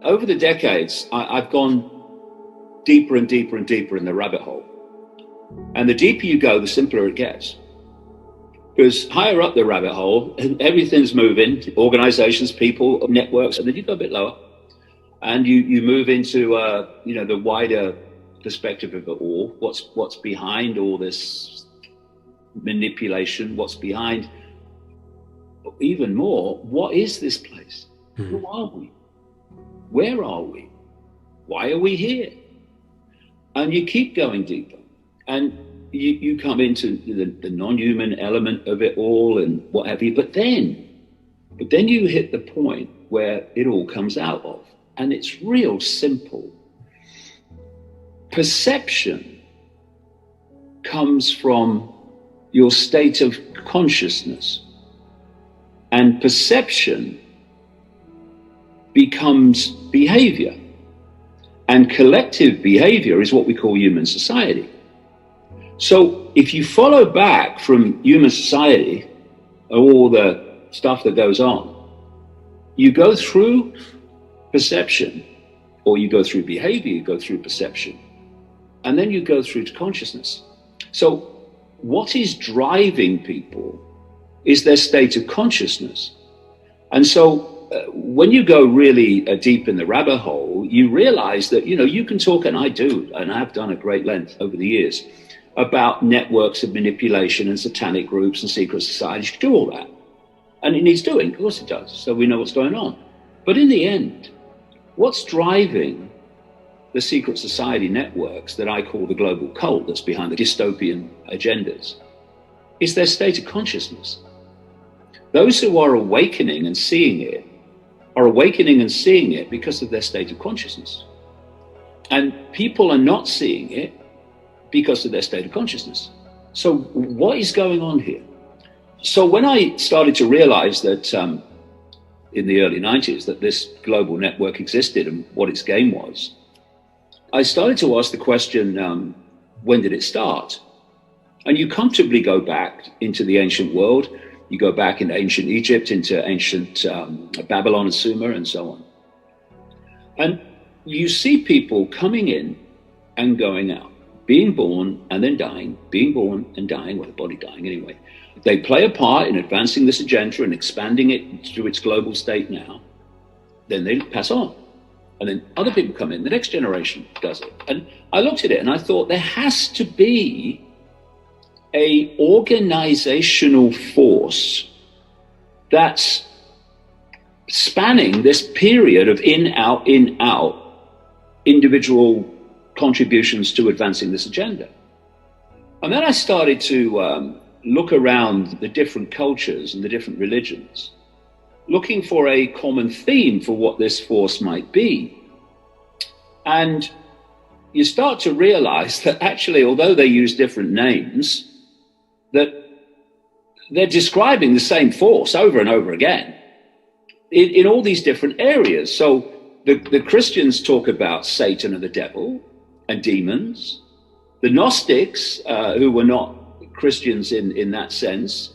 Over the decades, I've gone deeper and deeper and deeper in the rabbit hole. And the deeper you go, the simpler it gets. Because higher up the rabbit hole, everything's moving, organizations, people, networks, and then you go a bit lower. And you move into the wider perspective of it all. What's behind all this manipulation? What's behind, even more, what is this place? Who are we? Where are we? Why are we here? And you keep going deeper, and you come into the non-human element of it all and what have you. But then you hit the point where it all comes out of, and it's real simple. Perception comes from your state of consciousness, and perception becomes behavior, and collective behavior is what we call human society. So if you follow back from human society, all the stuff that goes on, you go through perception, or you go through behavior, you go through perception, and then you go through to consciousness. So what is driving people is their state of consciousness. And so when you go really deep in the rabbit hole, you realize that, you can talk, and I do, and I've done at great length over the years, about networks of manipulation and satanic groups and secret societies. You can do all that. And it needs doing, of course it does, so we know what's going on. But in the end, what's driving the secret society networks that I call the global cult that's behind the dystopian agendas is their state of consciousness. Those who are awakening and seeing it are awakening and seeing it because of their state of consciousness. And people are not seeing it because of their state of consciousness. So what is going on here? So when I started to realize that in the early 90s that this global network existed and what its game was, I started to ask the question, when did it start? And you comfortably go back into the ancient world. You go back into ancient Egypt, into ancient Babylon and Sumer and so on. And you see people coming in and going out, being born and then dying, being born and dying, well, the body dying anyway. They play a part in advancing this agenda and expanding it to its global state now. Then they pass on. And then other people come in, the next generation does it. And I looked at it and I thought there has to be a organizational force that's spanning this period of in, out, individual contributions to advancing this agenda. And then I started to look around the different cultures and the different religions, looking for a common theme for what this force might be. And you start to realize that actually, although they use different names, that they're describing the same force over and over again in all these different areas. So the Christians talk about Satan and the devil and demons. The Gnostics, who were not Christians in that sense,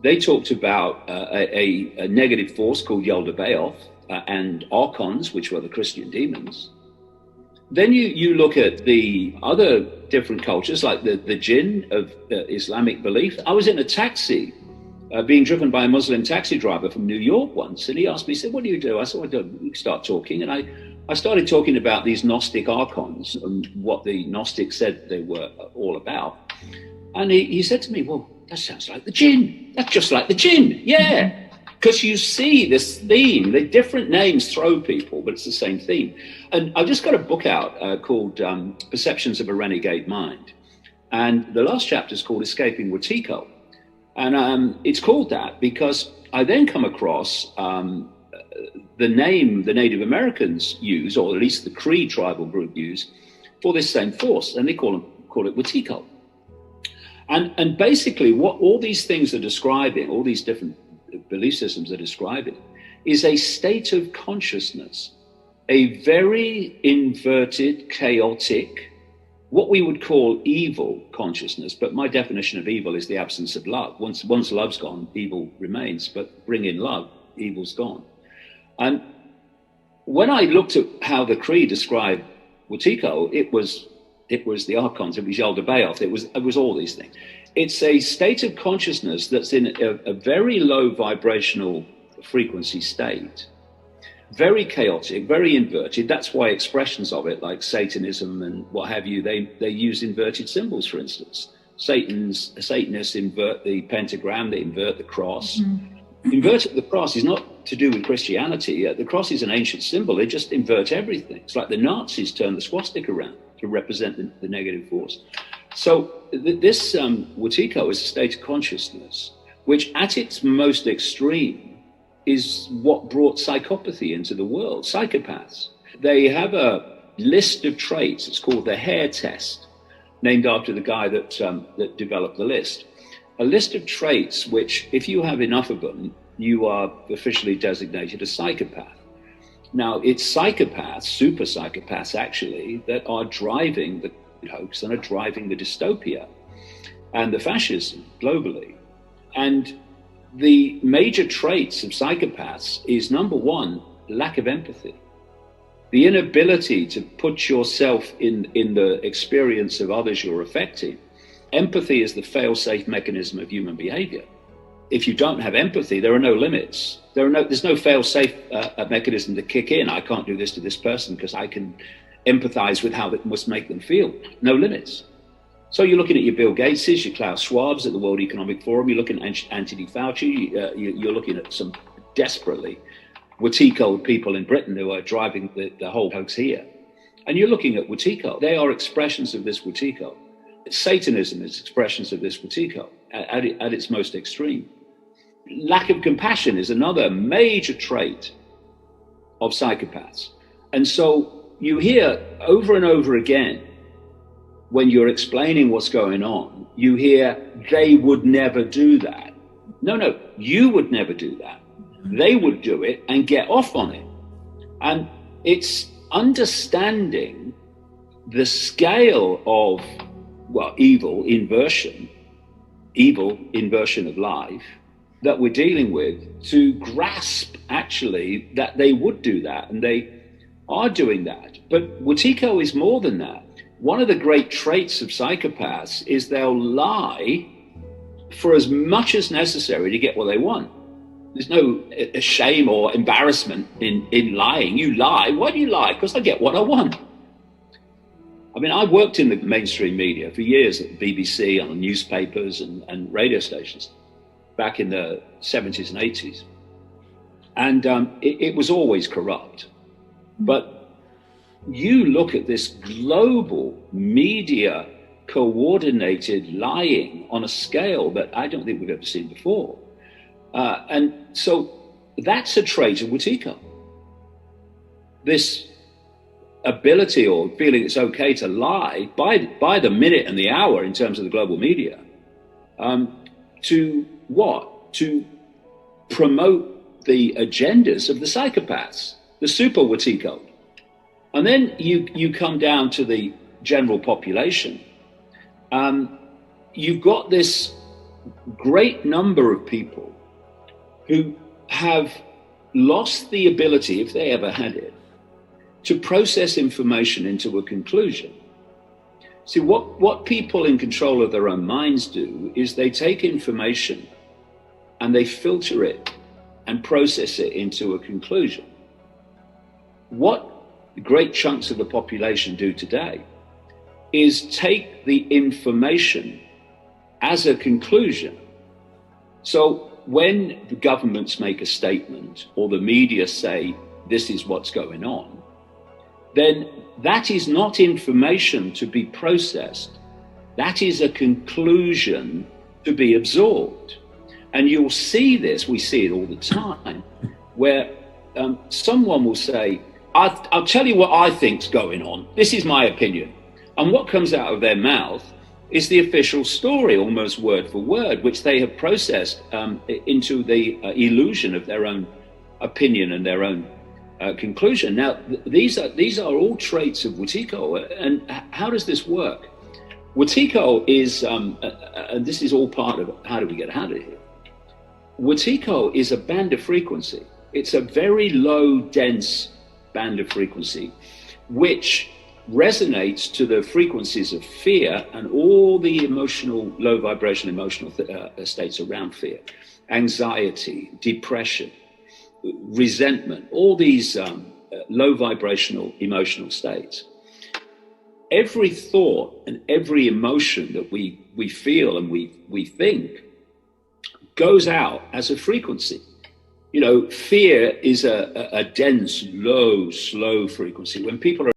they talked about a negative force called Yaldabaoth and archons, which were the Christian demons. Then you look at the other different cultures, like the jinn of Islamic belief. I was in a taxi being driven by a Muslim taxi driver from New York once, and he asked me, he said, "What do you do?" I said, "Well, we start talking." And I started talking about these Gnostic archons and what the Gnostics said they were all about. And he said to me, "Well, that sounds like the jinn. That's just like the jinn." Yeah. Because you see this theme, the different names throw people, but it's the same theme. And I've just got a book out called Perceptions of a Renegade Mind. And the last chapter is called Escaping Wetiko. And it's called that because I then come across the name the Native Americans use, or at least the Cree tribal group use, for this same force. And they call it Wetiko. And basically what all these things are describing, all these different belief systems are describing, is a state of consciousness, a very inverted, chaotic, what we would call evil consciousness. But my definition of evil is the absence of love. Once love's gone, evil remains, but bring in love, evil's gone. And when I looked at how the Cree described Wetiko, it was the archons, it was Yaldabaoth, it was all these things. It's a state of consciousness that's in a very low vibrational frequency state, very chaotic, very inverted. That's why expressions of it, like Satanism and what have you, they use inverted symbols, for instance. Satanists invert the pentagram, they invert the cross. Mm-hmm. Inverting the cross is not to do with Christianity. The cross is an ancient symbol. They just invert everything. It's like the Nazis turned the swastika around to represent the negative force. So this Wetiko is a state of consciousness, which at its most extreme is what brought psychopathy into the world. Psychopaths, they have a list of traits. It's called the Hare test, named after the guy that developed the list. A list of traits which, if you have enough of them, you are officially designated a psychopath. Now, it's psychopaths, super psychopaths actually, that are driving the hoax and are driving the dystopia and the fascism globally. And the major traits of psychopaths is, number one, lack of empathy. The inability to put yourself in the experience of others you're affecting. Empathy is the fail-safe mechanism of human behavior. If you don't have empathy, there are no limits. There's no fail-safe mechanism to kick in. I can't do this to this person because I can empathize with how it must make them feel. No limits. So you're looking at your Bill Gateses, your Klaus Schwabs at the World Economic Forum, you're looking at Anthony Fauci, you're looking at some desperately Wetiko people in Britain who are driving the whole hoax here. And you're looking at Wetiko. They are expressions of this Wetiko. Satanism is expressions of this Wetiko at its most extreme. Lack of compassion is another major trait of psychopaths. And so you hear over and over again, when you're explaining what's going on, you hear, they would never do that. No, you would never do that. They would do it and get off on it. And it's understanding the scale of, evil inversion of life that we're dealing with, to grasp actually that they would do that, and they are doing that. But Wetiko is more than that. One of the great traits of psychopaths is they'll lie for as much as necessary to get what they want. There's no shame or embarrassment in lying. You lie. Why do you lie? Because I get what I want. I mean, I worked in the mainstream media for years at the BBC, on newspapers and radio stations back in the 70s and 80s. And it was always corrupt. But you look at this global media coordinated lying on a scale that I don't think we've ever seen before. And so that's a trait of Wetiko. This ability or feeling it's okay to lie by the minute and the hour in terms of the global media, to what? To promote the agendas of the psychopaths, the super Wetiko. And then you come down to the general population. You've got this great number of people who have lost the ability, if they ever had it, to process information into a conclusion. See, what people in control of their own minds do is they take information and they filter it and process it into a conclusion. What great chunks of the population do today is take the information as a conclusion. So when the governments make a statement or the media say this is what's going on, then that is not information to be processed. That is a conclusion to be absorbed. And you'll see this, we see it all the time, where someone will say, I'll tell you what I think's going on. This is my opinion. And what comes out of their mouth is the official story, almost word for word, which they have processed into the illusion of their own opinion and their own conclusion. Now, these are all traits of Wetiko. And how does this work? Wetiko is, and this is all part of how do we get out of here? Wetiko is a band of frequency. It's a very low, dense band of frequency, which resonates to the frequencies of fear and all the emotional, low vibration emotional states around fear, anxiety, depression, resentment, all these low vibrational emotional states. Every thought and every emotion that we feel and we think goes out as a frequency. You know, fear is a dense, low, slow frequency. When people are